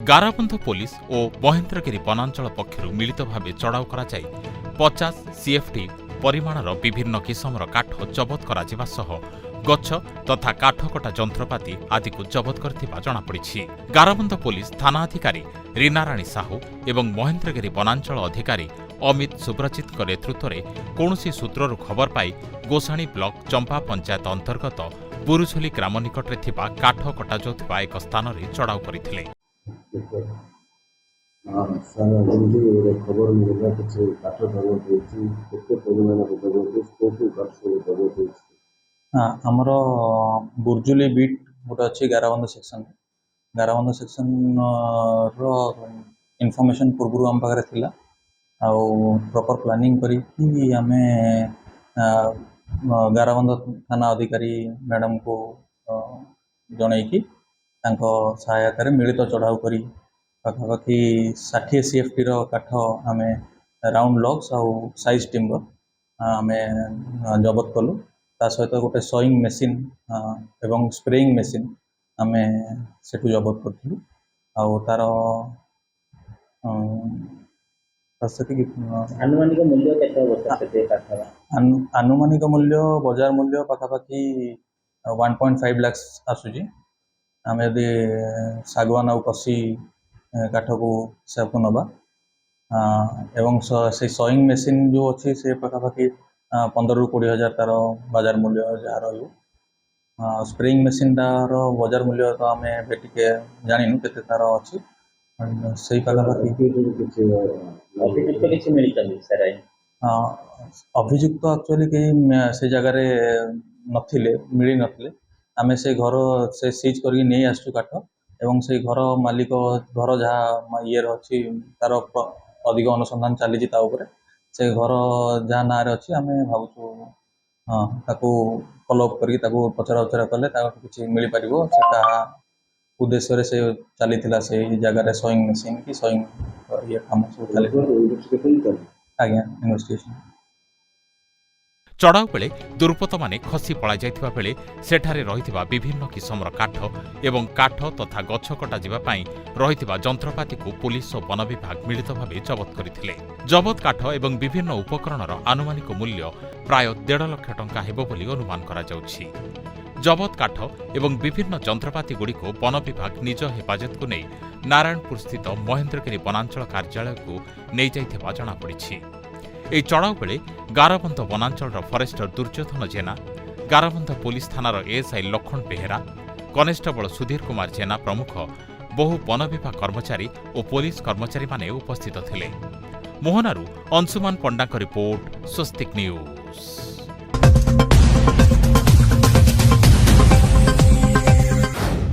Garabandha police ଓ ମହେନ୍ଦ୍ରଗିରି ବନାଞ୍ଚଳ ପକ୍ଷରୁ ମିଳିତ ଭାବେ ଚଢ଼ାଉ କରାଯାଇ 50 ସିଏଫ୍ଟି ପରିମାଣର ବିଭିନ୍ନ କିସମର କାଠ ଜବତ କରାଯିବା ସହ ଗଛ ତଥା କାଠକଟା ଯନ୍ତ୍ରପାତି ଆଦିକୁ ଜବତ କରିଥିବା ଜଣାପଡ଼ିଛି। ଗାରବନ୍ଧ ପୋଲିସ ଥାନା ଅଧିକାରୀ ରୀନାରାଣୀ ସାହୁ ଏବଂ ମହେନ୍ଦ୍ରଗିରି ବନାଞ୍ଚଳ ଅଧିକାରୀ ଅମିତ ସୁବ୍ରଜିତଙ୍କ ନେତୃତ୍ୱରେ କୌଣସି ସୂତ୍ରରୁ ଖବର ପାଇ ଗୋସାଣୀ ବ୍ଲକ ଚମ୍ପା ପଞ୍ଚାୟତ ଅନ୍ତର୍ଗତ ବୁରୁଝୋଲି ଗ୍ରାମ ନିକଟରେ ଥିବା କାଠ କଟାଯାଉଥିବା ଏକ ସ୍ଥାନରେ ଚଢ଼ାଉ କରିଥିଲେ। ଖବର ମିଳିଲା କିଛି କାଠ ଜବତ ହୋଇଛି, କେତେ ପରିମାଣରେ ଜବତ ହୋଇଛି, କୋଉଠୁ କାଠ ସବୁ ଜବତ ହୋଇଛି? ଆମର ବୁର୍ଜୁଲି ବିଟ୍ ଗୋଟେ ଅଛି ଗାରବନ୍ଧ ସେକ୍ସନର ଇନଫର୍ମେସନ୍ ପୂର୍ବରୁ ଆମ ପାଖରେ ଥିଲା। ଆଉ ପ୍ରପର୍ ପ୍ଲାନିଂ କରିକି ଆମେ ଗାରବନ୍ଧ ଥାନା ଅଧିକାରୀ ମ୍ୟାଡ଼ାମକୁ ଜଣେଇକି ତାଙ୍କ ସହାୟତାରେ ମିଳିତ ଚଢ଼ାଉ କରି ପାଖାପାଖି 60 ସିଏଫ୍ଟିର କାଠ ଆମେ ରାଉଣ୍ଡ ଲଗ୍ସ ଆଉ ସାଇଜ୍ ଟିମ୍ବର ଆମେ ଜବତ କଲୁ। ତା ସହିତ ଗୋଟେ ସୋଇଂ ମେସିନ୍ ଏବଂ ସ୍ପ୍ରେଇଂ ମେସିନ୍ ଆମେ ସେଠୁ ଜବତ କରିଥିଲୁ। ଆଉ ତାର ଆନୁମାନିକ ମୂଲ୍ୟ କେତେ ଅବସ୍ଥା ସେତେ କାଠର? ଆନୁମାନିକ ମୂଲ୍ୟ ବଜାର ମୂଲ୍ୟ ପାଖାପାଖି 1.5 ଲାକ୍ସ ଆସୁଛି। ଆମେ ଯଦି ଶାଗୁଆନ ଆଉ କଷି କାଠକୁ ହିସାବକୁ ନେବା ଏବଂ ସେ ସୋଇଂ ମେସିନ୍ ଯେଉଁ ଅଛି ସେ ପାଖାପାଖି 15 ରୁ 20 ହଜାର ତାର ବଜାର ମୂଲ୍ୟ ଯାହା ରହିବ। ସ୍ପ୍ରେଇଂ ମେସିନ୍ଟାର ବଜାର ମୂଲ୍ୟ ତ ଆମେ ଏବେ ଟିକେ ଜାଣିନୁ କେତେ ତାର ଅଛି। ସେଇ ପାଖାପାଖି ଅଭିଯୁକ୍ତ କିଛି ମିଳିଛନ୍ତି ସାର୍? ଅଭିଯୁକ୍ତ ଆକ୍ଚୁଆଲି କେହି ସେ ଜାଗାରେ ମିଳିନଥିଲେ। ଆମେ ସେ ଘର ସିଜ୍ କରିକି ନେଇ ଆସିଛୁ କାଠ ଏବଂ ସେଇ ଘର ମାଲିକ ଘର ଯାହା ଇଏର ଅଛି ତାର ଅଧିକ ଅନୁସନ୍ଧାନ ଚାଲିଛି ତା ଉପରେ। ସେ ଘର ଯାହା ନାଁରେ ଅଛି ଆମେ ଭାବୁଛୁ ତାକୁ ଫଲୋଅପ୍ କରିକି ତାକୁ ପଚରା କଲେ ତାକୁ କିଛି ମିଳିପାରିବ। ସେ କାହା ଉଦ୍ଦେଶ୍ୟରେ ସେ ଚାଲିଥିଲା ସେଇ ଜାଗାରେ ସୋଇଂ ମେସିନ୍ କି ସୋଇଂ ଇଏ କାମ ସବୁ ଚାଲିଥିଲା। ଆଜ୍ଞା, ଇନଭେଷ୍ଟିଗେସନ୍। ଚଢ଼ାଉ ବେଳେ ଦୁର୍ବୃତ୍ତମାନେ ଖସି ପଳାଇଯାଇଥିବା ବେଳେ ସେଠାରେ ରହିଥିବା ବିଭିନ୍ନ କିସମର କାଠ ଏବଂ କାଠ ତଥା ଗଛ କଟାଯିବା ପାଇଁ ରହିଥିବା ଯନ୍ତ୍ରପାତିକୁ ପୁଲିସ ଓ ବନ ବିଭାଗ ମିଳିତ ଭାବେ ଜବତ କରିଥିଲେ। ଜବତ କାଠ ଏବଂ ବିଭିନ୍ନ ଉପକରଣର ଆନୁମାନିକ ମୂଲ୍ୟ ପ୍ରାୟ 1.5 ଲକ୍ଷ ଟଙ୍କା ହେବ ବୋଲି ଅନୁମାନ କରାଯାଉଛି। ଜବତ କାଠ ଏବଂ ବିଭିନ୍ନ ଯନ୍ତ୍ରପାତିଗୁଡ଼ିକୁ ବନ ବିଭାଗ ନିଜ ହେଫାଜତକୁ ନେଇ ନାରାୟଣପୁରସ୍ଥିତ ମହେନ୍ଦ୍ରଗିରି ବନାଞ୍ଚଳ କାର୍ଯ୍ୟାଳୟକୁ ନେଇଯାଇଥିବା ଜଣାପଡ଼ିଛି। ଏହି ଚଢ଼ାଉ ବେଳେ ଗାରବନ୍ଧ ବନାଞ୍ଚଳର ଫରେଷ୍ଟର ଦୁର୍ଯ୍ୟୋଧନ ଜେନା, ଗାରବନ୍ଧ ପୋଲିସ ଥାନାର ଏଏସ୍ଆଇ ଲକ୍ଷ୍ମଣ ବେହେରା, କନେଷ୍ଟବଳ ସୁଧୀର କୁମାର ଜେନା ପ୍ରମୁଖ ବହୁ ବନ ବିଭାଗ କର୍ମଚାରୀ ଓ ପୋଲିସ କର୍ମଚାରୀମାନେ ଉପସ୍ଥିତ ଥିଲେ। ମୋହନାରୁ ଅଂଶୁମାନ ପଣ୍ଡାଙ୍କ ରିପୋର୍ଟ, ସ୍ୱସ୍ତିକ ନ୍ୟୁଜ୍।